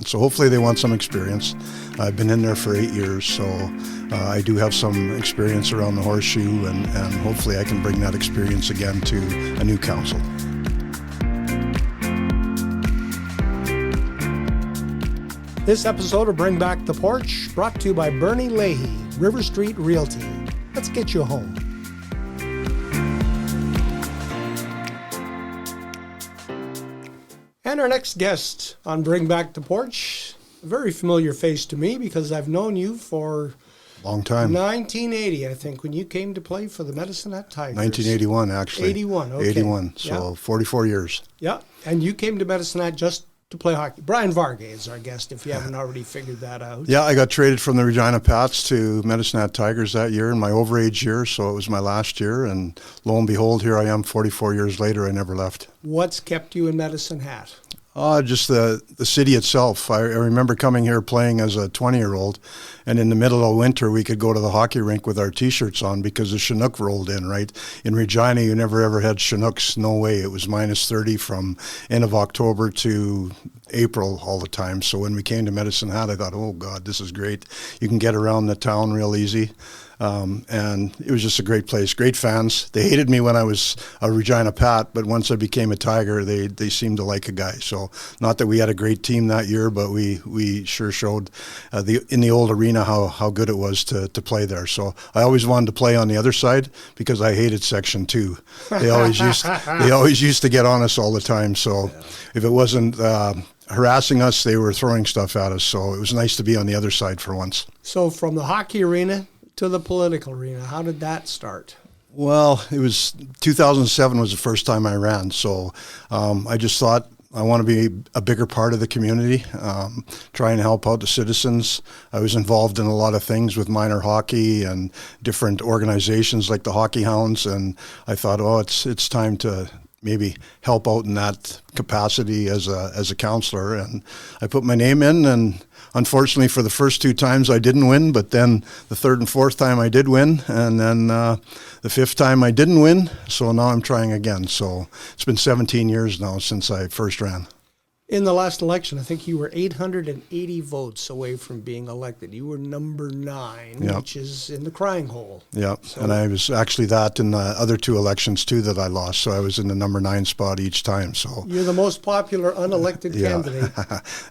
So hopefully they want some experience. I've been in there for 8 years, so I do have some experience around the horseshoe, and hopefully I can bring that experience again to a new council. This episode of Bring Back the Porch brought to you by Bernie Leahy, River Street Realty. Let's get you home. And our next guest on Bring Back the Porch, a very familiar face to me because I've known you for long time. 1980, I think, when you came to play for the Medicine Hat Tigers. 1981, actually. 81, okay. 81, so yeah. 44 years. Yeah, and you came to Medicine Hat just to play hockey. Brian Varga is our guest, if you haven't already figured that out. Yeah, I got traded from the Regina Pats to Medicine Hat Tigers that year in my overage year, so it was my last year, and lo and behold, here I am 44 years later. I never left. What's kept you in Medicine Hat? Just the city itself. I remember coming here playing as a 20-year-old, and in the middle of winter, we could go to the hockey rink with our T-shirts on because the Chinook rolled in, right? In Regina, you never ever had Chinooks. No way. It was minus 30 from end of October to April all the time. So when we came to Medicine Hat, I thought, oh, God, this is great. You can get around the town real easy. And it was just a great place, great fans. They hated me when I was a Regina Pat, but once I became a Tiger, they seemed to like a guy. So not that we had a great team that year, but we sure showed in the old arena how good it was to play there. So I always wanted to play on the other side because I hated Section 2. They always used to get on us all the time. So if it wasn't harassing us, they were throwing stuff at us. So it was nice to be on the other side for once. So from the hockey arena to the political arena, how did that start? Well, it was 2007 was the first time I ran, so I just thought I want to be a bigger part of the community, try and help out the citizens. I was involved in a lot of things with minor hockey and different organizations like the Hockey Hounds, and I thought, oh, it's time to maybe help out in that capacity as a counselor, and I put my name in, and unfortunately for the first 2 times I didn't win, but then the 3rd and 4th time I did win, and then the 5th time I didn't win, so now I'm trying again. So it's been 17 years now since I first ran. In the last election, I think you were 880 votes away from being elected. You were number 9, yep, which is in the crying hole. Yeah, so, and I was actually that in the other 2 elections too that I lost. So I was in the number 9 spot each time. So you're the most popular unelected candidate.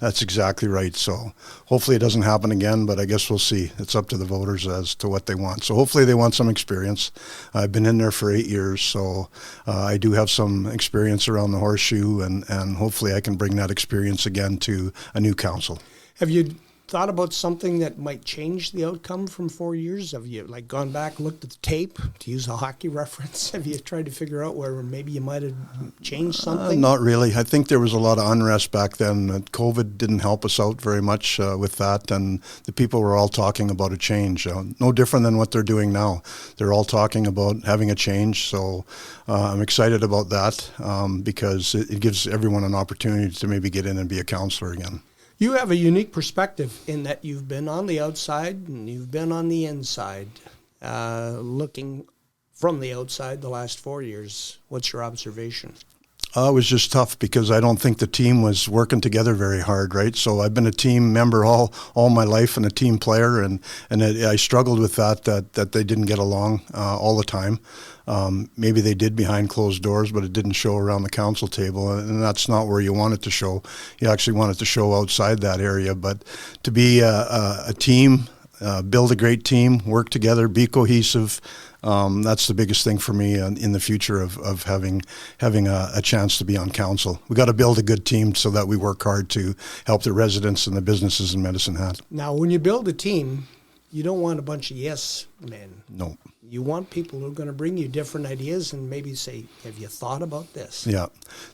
That's exactly right. So hopefully it doesn't happen again, but I guess we'll see. It's up to the voters as to what they want. So hopefully they want some experience. I've been in there for 8 years, so I do have some experience around the horseshoe, and hopefully I can bring that experience again to a new council. Have you thought about something that might change the outcome from 4 years? Have you gone back, looked at the tape, to use a hockey reference? Have you tried to figure out where maybe you might have changed something? Not really. I think there was a lot of unrest back then. COVID didn't help us out very much with that, and the people were all talking about a change. No different than what they're doing now. They're all talking about having a change, so I'm excited about that because it gives everyone an opportunity to maybe get in and be a counselor again. You have a unique perspective in that you've been on the outside and you've been on the inside, looking from the outside the last 4 years. What's your observation? It was just tough because I don't think the team was working together very hard, right? So I've been a team member all my life and a team player, and I struggled with that they didn't get along all the time. Maybe they did behind closed doors, but it didn't show around the council table, and that's not where you want it to show. You actually want it to show outside that area. But to be a team, build a great team, work together, be cohesive, that's the biggest thing for me in the future of having a chance to be on council. We got to build a good team so that we work hard to help the residents and the businesses in Medicine Hat. Now, when you build a team, you don't want a bunch of yes men. No. You want people who are going to bring you different ideas and maybe say, have you thought about this? Yeah.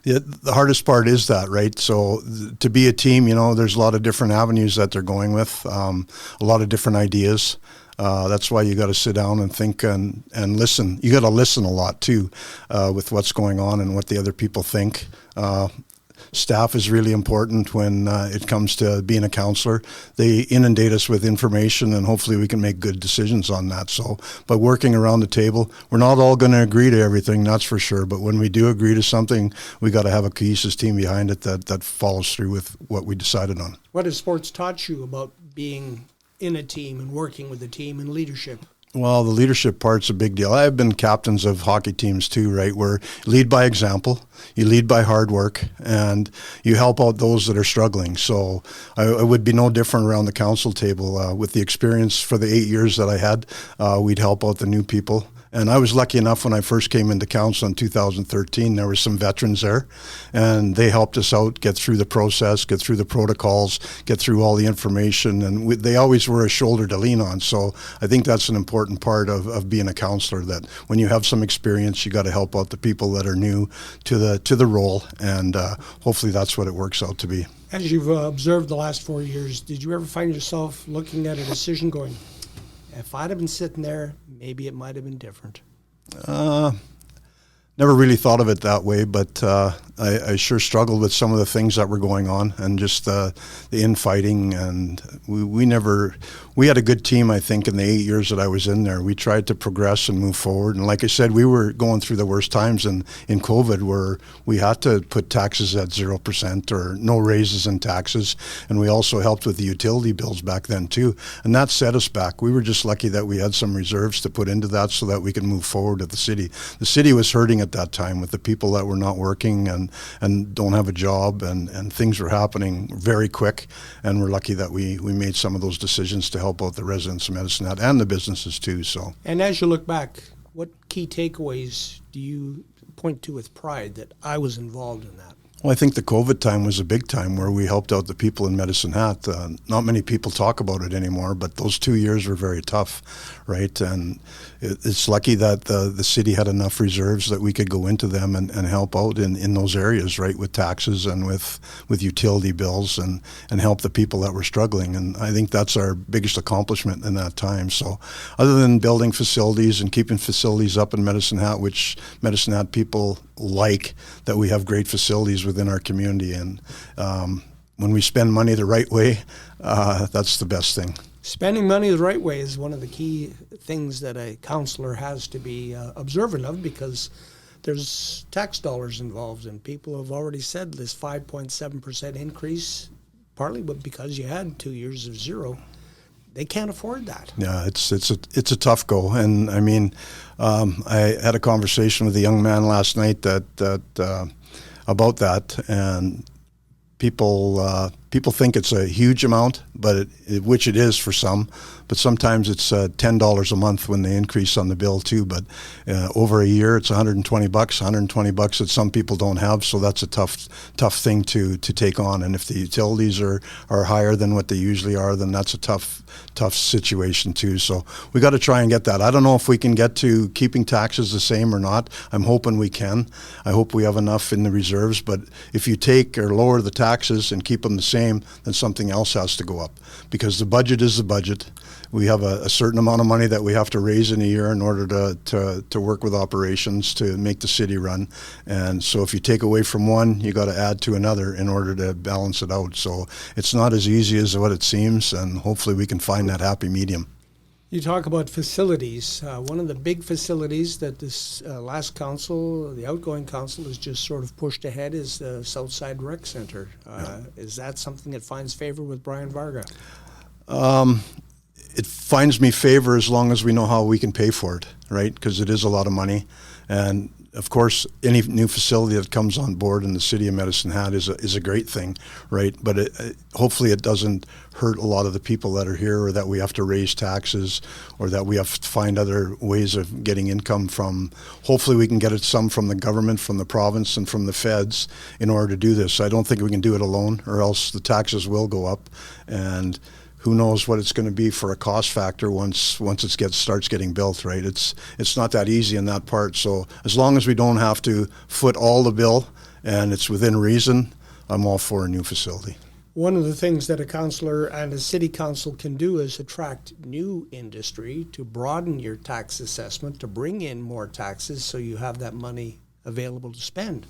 The hardest part is that, right? So to be a team, there's a lot of different avenues that they're going with, a lot of different ideas. That's why you got to sit down and think and listen. You got to listen a lot too with what's going on and what the other people think. staff is really important when it comes to being a counselor. They inundate us with information, and hopefully we can make good decisions on that. So by working around the table, we're not all going to agree to everything, that's for sure. But when we do agree to something, we got to have a cohesive team behind it that follows through with what we decided on. What has sports taught you about being in a team and working with a team and leadership? Well, the leadership part's a big deal. I've been captains of hockey teams too, right, where you lead by example, you lead by hard work, and you help out those that are struggling. So I would be no different around the council table. With the experience for the 8 years that I had, we'd help out the new people. And I was lucky enough when I first came into council in 2013, there were some veterans there, and they helped us out, get through the process, get through the protocols, get through all the information, and they always were a shoulder to lean on. So I think that's an important part of being a counselor, that when you have some experience, you got to help out the people that are new to the role, and hopefully that's what it works out to be. As you've observed the last 4 years, did you ever find yourself looking at a decision going, if I'd have been sitting there, maybe it might have been different? Never really thought of it that way, but I sure struggled with some of the things that were going on, and just the infighting. And we had a good team, I think, in the 8 years that I was in there. We tried to progress and move forward. And like I said, we were going through the worst times in COVID, where we had to put taxes at 0% or no raises in taxes. And we also helped with the utility bills back then too. And that set us back. We were just lucky that we had some reserves to put into that so that we could move forward with the city. The city was hurting at that time with the people that were not working and don't have a job, and things were happening very quick, and we're lucky that we made some of those decisions to help out the residents of Medicine Hat and the businesses too. So, and as you look back, what key takeaways do you point to with pride that I was involved in that? Well, I think the COVID time was a big time where we helped out the people in Medicine Hat. Not many people talk about it anymore, but those 2 years were very tough, right? And it's lucky that the city had enough reserves that we could go into them and help out in those areas, right, with taxes and with utility bills, and help the people that were struggling. And I think that's our biggest accomplishment in that time. So other than building facilities and keeping facilities up in Medicine Hat, which Medicine Hat people like, that we have great facilities within our community, and when we spend money the right way, that's the best thing. Spending money the right way is one of the key things that a councillor has to be observant of, because there's tax dollars involved, and people have already said this 5.7% increase, partly but because you had 2 years of zero. They can't afford that. Yeah, it's a tough go, and I mean, I had a conversation with a young man last night that about that, and people think it's a huge amount, but which it is for some. But sometimes it's $10 a month when they increase on the bill too. But over a year, it's $120. $120 that some people don't have, so that's a tough thing to take on. And if the utilities are higher than what they usually are, then that's a tough situation too. So we got to try and get that. I don't know if we can get to keeping taxes the same or not. I'm hoping we can. I hope we have enough in the reserves. But if you take or lower the taxes and keep them the same, then something else has to go up, because the budget is the budget. We have a certain amount of money that we have to raise in a year in order to work with operations to make the city run. And so if you take away from one, you got to add to another in order to balance it out. So it's not as easy as what it seems, and hopefully we can find that happy medium. You talk about facilities. One of the big facilities that this last council, the outgoing council, has just sort of pushed ahead is the Southside Rec Center. Is that something that finds favor with Brian Varga? It finds me favor as long as we know how we can pay for it, right? Because it is a lot of money. And of course, any new facility that comes on board in the city of Medicine Hat is a great thing, right? But hopefully it doesn't hurt a lot of the people that are here, or that we have to raise taxes, or that we have to find other ways of getting income from. Hopefully we can get it some from the government, from the province, and from the feds in order to do this. I don't think we can do it alone, or else the taxes will go up. And who knows what it's going to be for a cost factor once it starts getting built, right? It's not that easy in that part. So as long as we don't have to foot all the bill and it's within reason, I'm all for a new facility. One of the things that a councillor and a city council can do is attract new industry to broaden your tax assessment, to bring in more taxes so you have that money available to spend.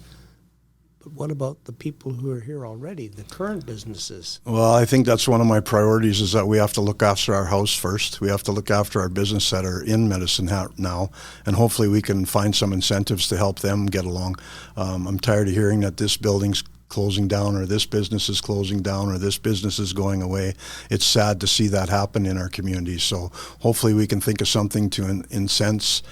But what about the people who are here already, the current businesses? Well, I think that's one of my priorities is that we have to look after our house first. We have to look after our business that are in Medicine Hat now, and hopefully we can find some incentives to help them get along. I'm tired of hearing that this building's closing down or this business is closing down or this business is going away. It's sad to see that happen in our community. So hopefully we can think of something to incent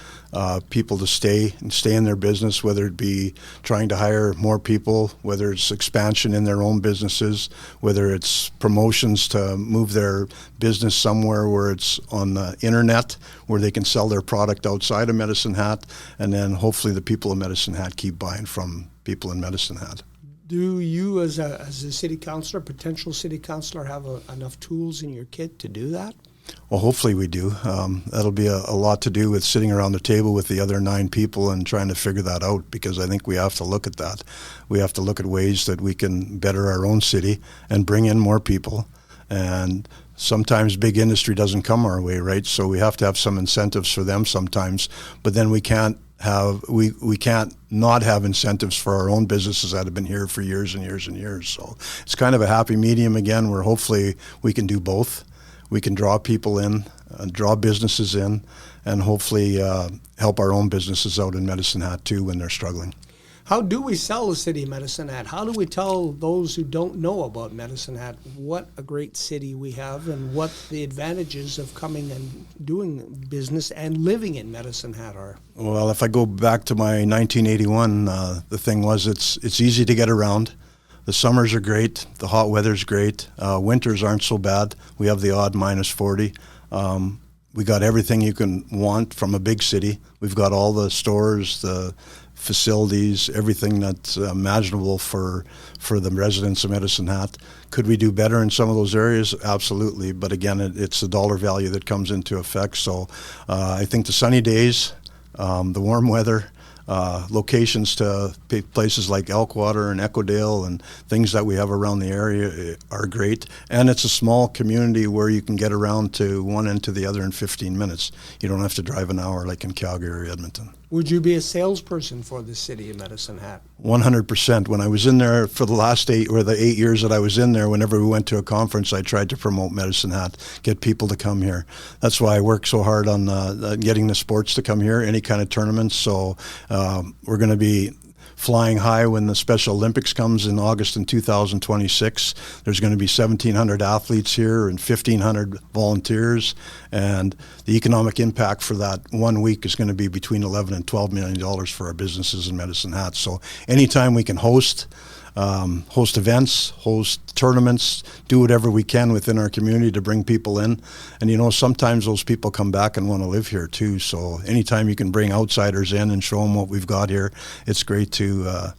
people to stay in their business, whether it be trying to hire more people, whether it's expansion in their own businesses, whether it's promotions to move their business somewhere where it's on the internet, where they can sell their product outside of Medicine Hat, and then hopefully the people of Medicine Hat keep buying from people in Medicine Hat. Do you, as a city councilor, potential city councilor, have enough tools in your kit to do that? Well, hopefully we do. That'll be a lot to do with sitting around the table with the other 9 people and trying to figure that out, because I think we have to look at that. We have to look at ways that we can better our own city and bring in more people. And sometimes big industry doesn't come our way, right? So we have to have some incentives for them sometimes, but then we can't not have incentives for our own businesses that have been here for years and years and years. So it's kind of a happy medium again, where hopefully we can do both. We can draw people in, draw businesses in, and hopefully help our own businesses out in Medicine Hat too when they're struggling. How do we sell the city of Medicine Hat? How do we tell those who don't know about Medicine Hat what a great city we have and what the advantages of coming and doing business and living in Medicine Hat are? Well, if I go back to my 1981, the thing was it's easy to get around. The summers are great. The hot weather's great. Winters aren't so bad. We have the odd minus 40. We got everything you can want from a big city. We've got all the stores, the facilities, everything that's imaginable for the residents of Medicine Hat. Could we do better in some of those areas? Absolutely. But again, it's the dollar value that comes into effect. So I think the sunny days, the warm weather, locations to places like Elkwater and Echodale and things that we have around the area are great. And it's a small community where you can get around to one end to the other in 15 minutes. You don't have to drive an hour like in Calgary or Edmonton. Would you be a salesperson for the city of Medicine Hat? 100%. When I was in there for the last 8 years that I was in there, whenever we went to a conference, I tried to promote Medicine Hat, get people to come here. That's why I work so hard on getting the sports to come here, any kind of tournaments. So we're going to be flying high when the Special Olympics comes in August in 2026. There's going to be 1,700 athletes here and 1,500 volunteers, and the economic impact for that 1 week is going to be between $11 and $12 million for our businesses in Medicine Hat. So anytime we can host events, host tournaments, do whatever we can within our community to bring people in. And sometimes those people come back and want to live here too. So anytime you can bring outsiders in and show them what we've got here, it's great to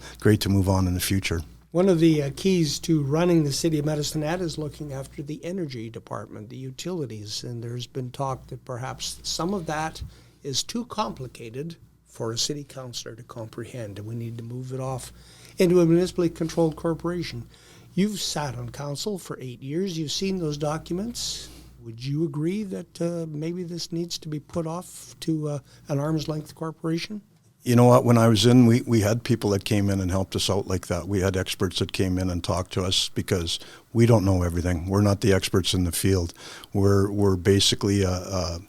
move on in the future. One of the keys to running the city of Medicine Hat is looking after the energy department, the utilities, and there's been talk that perhaps some of that is too complicated for a city councilor to comprehend, and we need to move it off into a municipally controlled corporation. You've sat on council for 8 years. You've seen those documents. Would you agree that maybe this needs to be put off to an arm's length corporation? You know what, when I was in, we had people that came in and helped us out like that. We had experts that came in and talked to us because we don't know everything. We're not the experts in the field. We're basically a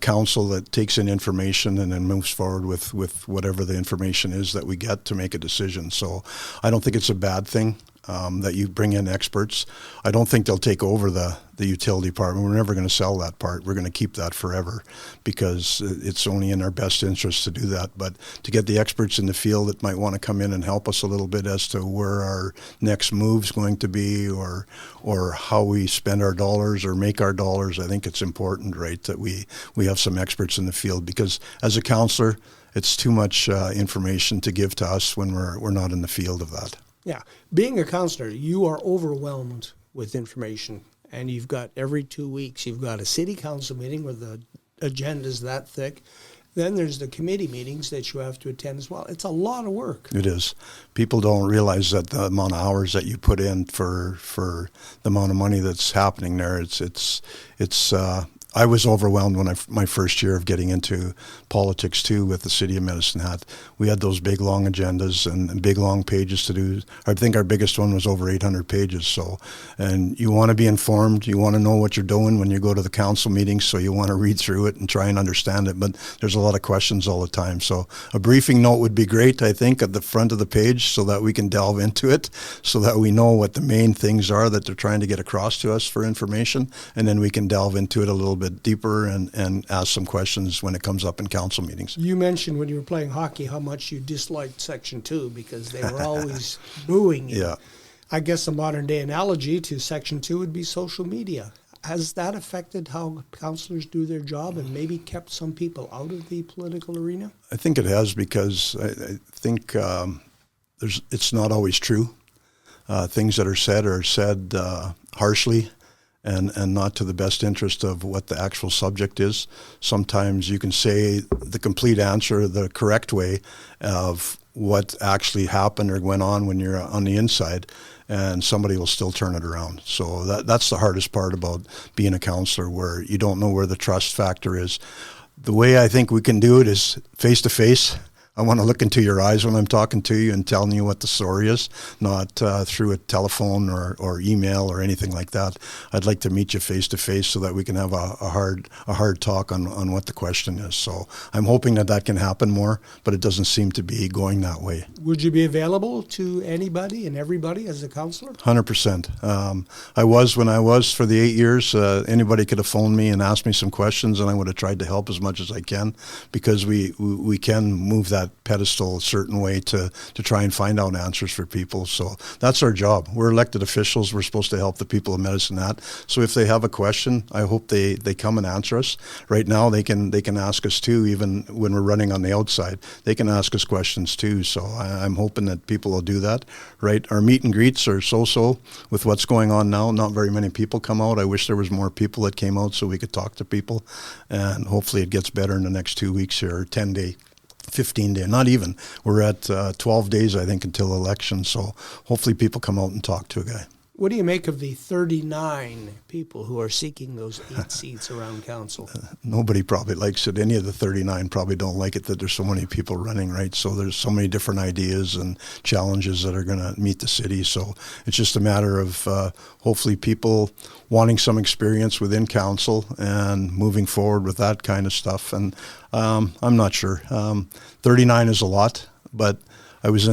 council that takes in information and then moves forward with whatever the information is that we get to make a decision. So I don't think it's a bad thing that you bring in experts. I don't think they'll take over the utility department. We're never going to sell that part. We're going to keep that forever because it's only in our best interest to do that. But to get the experts in the field that might want to come in and help us a little bit as to where our next move's going to be or how we spend our dollars or make our dollars, I think it's important, right, that we have some experts in the field, because as a councillor, it's too much information to give to us when we're not in the field of that. Yeah. Being a councillor, you are overwhelmed with information, and you've got every 2 weeks, you've got a city council meeting where the agenda's that thick. Then there's the committee meetings that you have to attend as well. It's a lot of work. It is. People don't realize that the amount of hours that you put in for the amount of money that's happening there, it's I was overwhelmed when my first year of getting into politics too with the city of Medicine Hat. We had those big long agendas and big long pages to do. I think our biggest one was over 800 pages. So, and you want to be informed. You want to know what you're doing when you go to the council meetings. So you want to read through it and try and understand it. But there's a lot of questions all the time. So a briefing note would be great, I think, at the front of the page so that we can delve into it, so that we know what the main things are that they're trying to get across to us for information, and then we can delve into it a little bit deeper and ask some questions when it comes up in council meetings. You mentioned when you were playing hockey how much you disliked Section 2 because they were always booing you. Yeah. I guess a modern day analogy to Section 2 would be social media. Has that affected how councillors do their job and maybe kept some people out of the political arena? I think it has, because I think it's not always true. Things that are said harshly and not to the best interest of what the actual subject is. Sometimes you can say the complete answer, the correct way of what actually happened or went on when you're on the inside, and somebody will still turn it around. So that's the hardest part about being a counselor, where you don't know where the trust factor is. The way I think we can do it is face-to-face. I want to look into your eyes when I'm talking to you and telling you what the story is, not through a telephone or email or anything like that. I'd like to meet you face to face so that we can have a hard talk on what the question is. So I'm hoping that can happen more, but it doesn't seem to be going that way. Would you be available to anybody and everybody as a counselor? 100%. I was when I was for the 8 years. Anybody could have phoned me and asked me some questions, and I would have tried to help as much as I can, because we can move that pedestal a certain way to try and find out answers for people. So that's our job. We're elected officials. We're supposed to help the people of Medicine Hat. So if they have a question, I hope they come and answer us. Right now they can ask us too, even when we're running on the outside. They can ask us questions too. So I'm hoping that people will do that. Right? Our meet and greets are so with what's going on now. Not very many people come out. I wish there was more people that came out so we could talk to people, and hopefully it gets better in the next 2 weeks here, or 10 day. 15 days, not even. We're at 12 days, I think, until election. So hopefully people come out and talk to a guy. What do you make of the 39 people who are seeking those 8 seats around council? Nobody probably likes it. Any of the 39 probably don't like it that there's so many people running, right? So there's so many different ideas and challenges that are going to meet the city. So it's just a matter of hopefully people wanting some experience within council and moving forward with that kind of stuff. And I'm not sure. 39 is a lot, but I was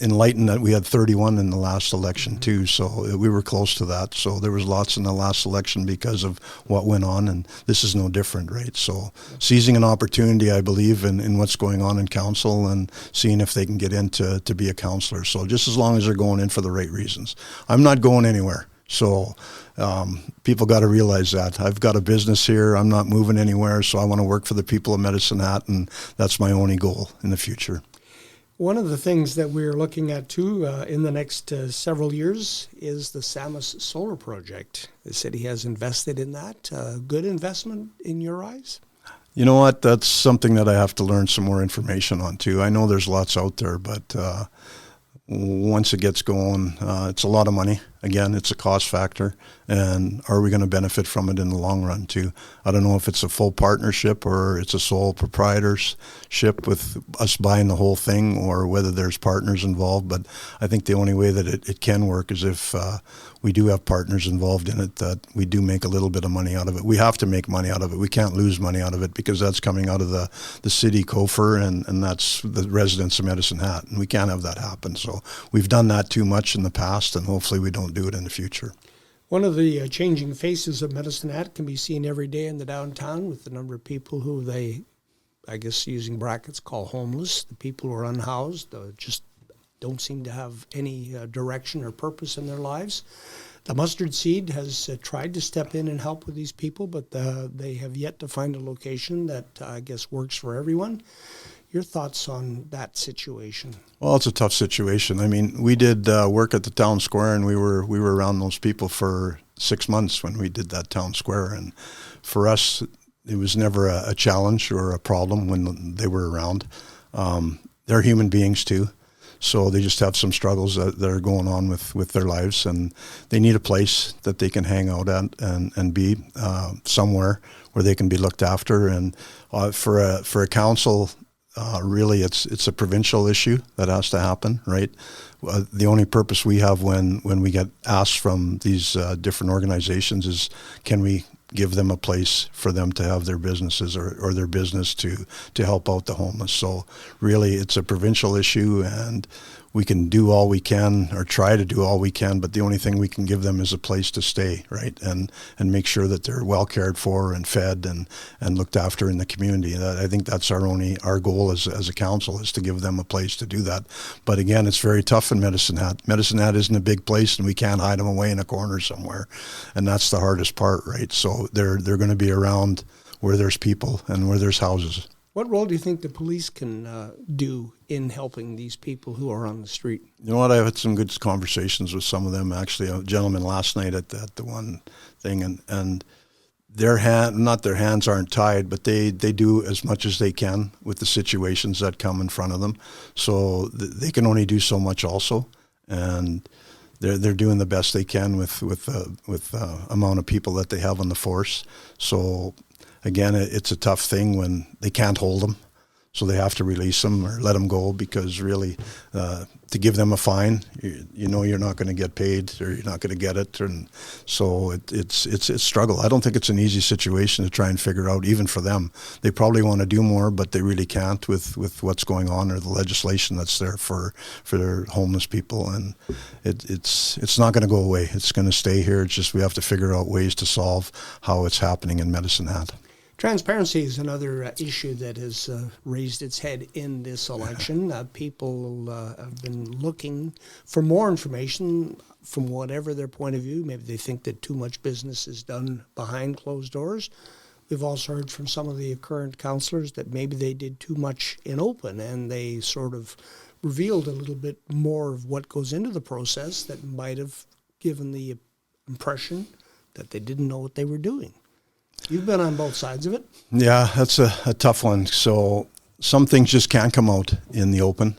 enlightened that we had 31 in the last election too, so we were close to that. So there was lots in the last election because of what went on, and this is no different, right? So seizing an opportunity, I believe, in what's going on in council and seeing if they can get in to be a councillor. So just as long as they're going in for the right reasons. I'm not going anywhere. So people got to realize that. I've got a business here. I'm not moving anywhere, so I want to work for the people of Medicine Hat, and that's my only goal in the future. One of the things that we're looking at, too, in the next several years is the Samus Solar Project. The city has invested in that. Good investment in your eyes? You know what? That's something that I have to learn some more information on, too. I know there's lots out there, but once it gets going, it's a lot of money. Again, it's a cost factor, and are we going to benefit from it in the long run too? I don't know if it's a full partnership or it's a sole proprietorship with us buying the whole thing, or whether there's partners involved, but I think the only way that it can work is if we do have partners involved in it, that we do make a little bit of money out of it. We have to make money out of it. We can't lose money out of it, because that's coming out of the city coffer, and that's the residents of Medicine Hat, and we can't have that happen. So we've done that too much in the past, and hopefully we don't do it in the future. One of the changing faces of Medicine Hat can be seen every day in the downtown, with the number of people who they, I guess using brackets, call homeless, the people who are unhoused, just don't seem to have any direction or purpose in their lives. The Mustard Seed has tried to step in and help with these people, but they have yet to find a location that I guess works for everyone. Your thoughts on that situation? Well, it's a tough situation. I mean, we did work at the town square, and we were around those people for 6 months when we did that town square. And for us, it was never a challenge or a problem when they were around. They're human beings too. So they just have some struggles that are going on with their lives, and they need a place that they can hang out at and be somewhere where they can be looked after. And for a council, really, it's a provincial issue that has to happen, right? The only purpose we have when we get asked from these different organizations is, can we give them a place for them to have their businesses or their business to help out the homeless. So really, it's a provincial issue, and we can do all we can or try to do all we can, but the only thing we can give them is a place to stay, right? And make sure that they're well cared for and fed and looked after in the community. I think that's our goal as a council, is to give them a place to do that. But again, it's very tough in Medicine Hat. Medicine Hat isn't a big place, and we can't hide them away in a corner somewhere. And that's the hardest part, right? So they're going to be around where there's people and where there's houses. What role do you think the police can do in helping these people who are on the street? You know what? I've had some good conversations with some of them. Actually, a gentleman last night at the one thing, and their hands aren't tied, but they do as much as they can with the situations that come in front of them. So they can only do so much also, and they're doing the best they can with the amount of people that they have on the force. So again, it's a tough thing when they can't hold them, so they have to release them or let them go, because really, to give them a fine, you know you're not going to get paid, or you're not going to get it, and so it's a struggle. I don't think it's an easy situation to try and figure out, even for them. They probably want to do more, but they really can't with what's going on, or the legislation that's there for their homeless people, and it's not going to go away. It's going to stay here. It's just we have to figure out ways to solve how it's happening in Medicine Hat. Transparency is another issue that has raised its head in this election. People have been looking for more information from whatever their point of view. Maybe they think that too much business is done behind closed doors. We've also heard from some of the current councillors that maybe they did too much in open, and they sort of revealed a little bit more of what goes into the process that might have given the impression that they didn't know what they were doing. You've been on both sides of it. Yeah, that's a tough one. So some things just can't come out in the open.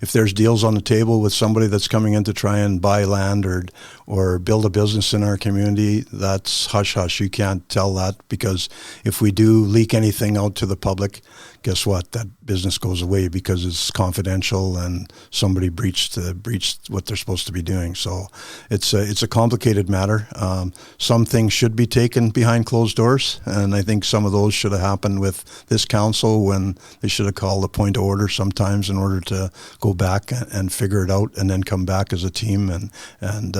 If there's deals on the table with somebody that's coming in to try and buy land or build a business in our community, that's hush-hush. You can't tell that, because if we do leak anything out to the public, guess what? That business goes away because it's confidential and somebody breached what they're supposed to be doing. So it's a complicated matter. Some things should be taken behind closed doors, and I think some of those should have happened with this council, when they should have called a point of order sometimes in order to go back and figure it out, and then come back as a team and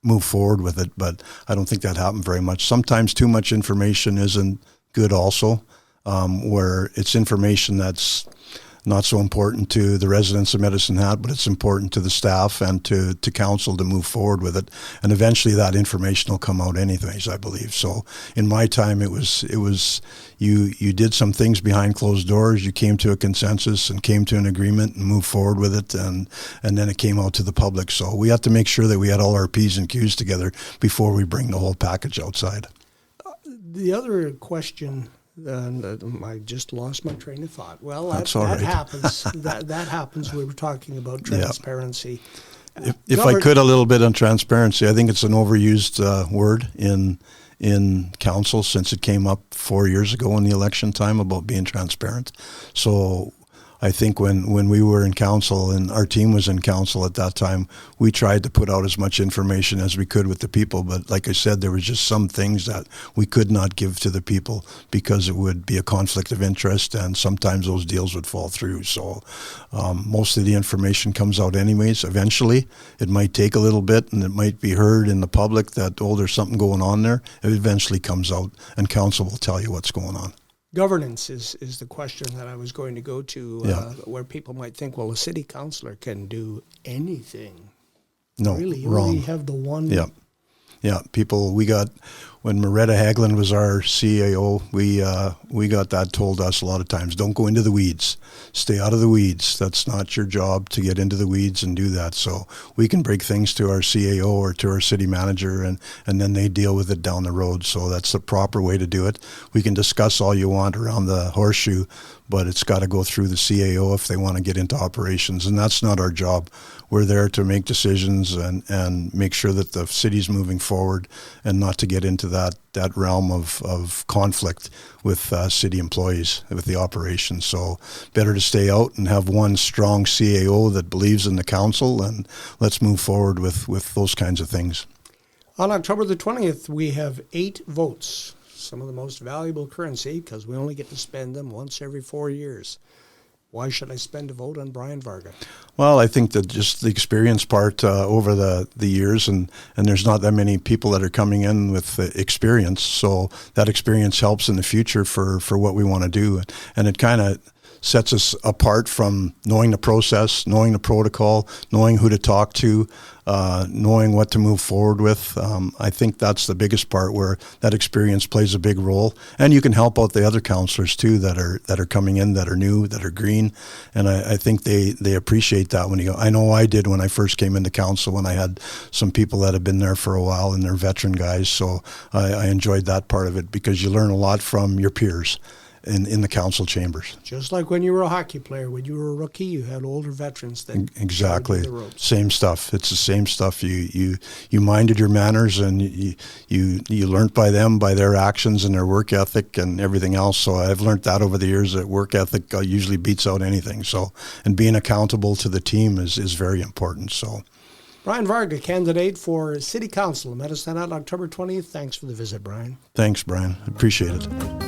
move forward with it. But I don't think that happened very much. Sometimes too much information isn't good also, where it's information that's not so important to the residents of Medicine Hat, but it's important to the staff and to council to move forward with it. And eventually that information will come out anyways, I believe. So in my time, it was you did some things behind closed doors, you came to a consensus and came to an agreement and moved forward with it, and then it came out to the public. So we have to make sure that we had all our P's and Q's together before we bring the whole package outside. The other question, I just lost my train of thought. Well, that right. happens. that happens. We were talking about transparency. Yeah. If I could, a little bit on transparency. I think it's an overused word in council, since it came up 4 years ago in the election time about being transparent. So I think when we were in council and our team was in council at that time, we tried to put out as much information as we could with the people. But like I said, there was just some things that we could not give to the people because it would be a conflict of interest, and sometimes those deals would fall through. So most of the information comes out anyways. Eventually, it might take a little bit, and it might be heard in the public that, there's something going on there. It eventually comes out, and council will tell you what's going on. Governance is the question that I was going to go to, where people might think, well, a city councillor can do anything. No, really, you wrong. only have the one. Yeah. People, we got when Moretta Haglund was our CAO, we got that told us a lot of times. Don't go into the weeds. Stay out of the weeds. That's not your job to get into the weeds and do that. So we can break things to our CAO or to our city manager, and then they deal with it down the road. So that's the proper way to do it. We can discuss all you want around the horseshoe, but it's got to go through the CAO if they want to get into operations, and that's not our job. We're there to make decisions and make sure that the city's moving forward, and not to get into that realm of conflict with city employees, with the operations. So better to stay out and have one strong CAO that believes in the council, and let's move forward with those kinds of things. On October the 20th, we have 8 votes. Some of the most valuable currency, because we only get to spend them once every 4 years. Why should I spend a vote on Brian Varga? Well, I think that just the experience part over the years, and there's not that many people that are coming in with experience, so that experience helps in the future for what we want to do, and it kind of sets us apart from knowing the process, knowing the protocol, knowing who to talk to, knowing what to move forward with. I think that's the biggest part, where that experience plays a big role, and you can help out the other councillors too that are coming in, that are new, that are green, and I think they appreciate that. When you go, I know I did when I first came into council, when I had some people that have been there for a while and they're veteran guys, so I enjoyed that part of it, because you learn a lot from your peers in the council chambers. Just like when you were a hockey player, when you were a rookie, you had older veterans that exactly the ropes. Same stuff. It's the same stuff. You minded your manners, and you learned by them, by their actions and their work ethic and everything else. So I've learned that over the years, that work ethic usually beats out anything. So, and being accountable to the team is very important. So. Brian Varga, candidate for City Council, met us on October 20th. Thanks for the visit, Brian. Thanks, Brian. Appreciate it.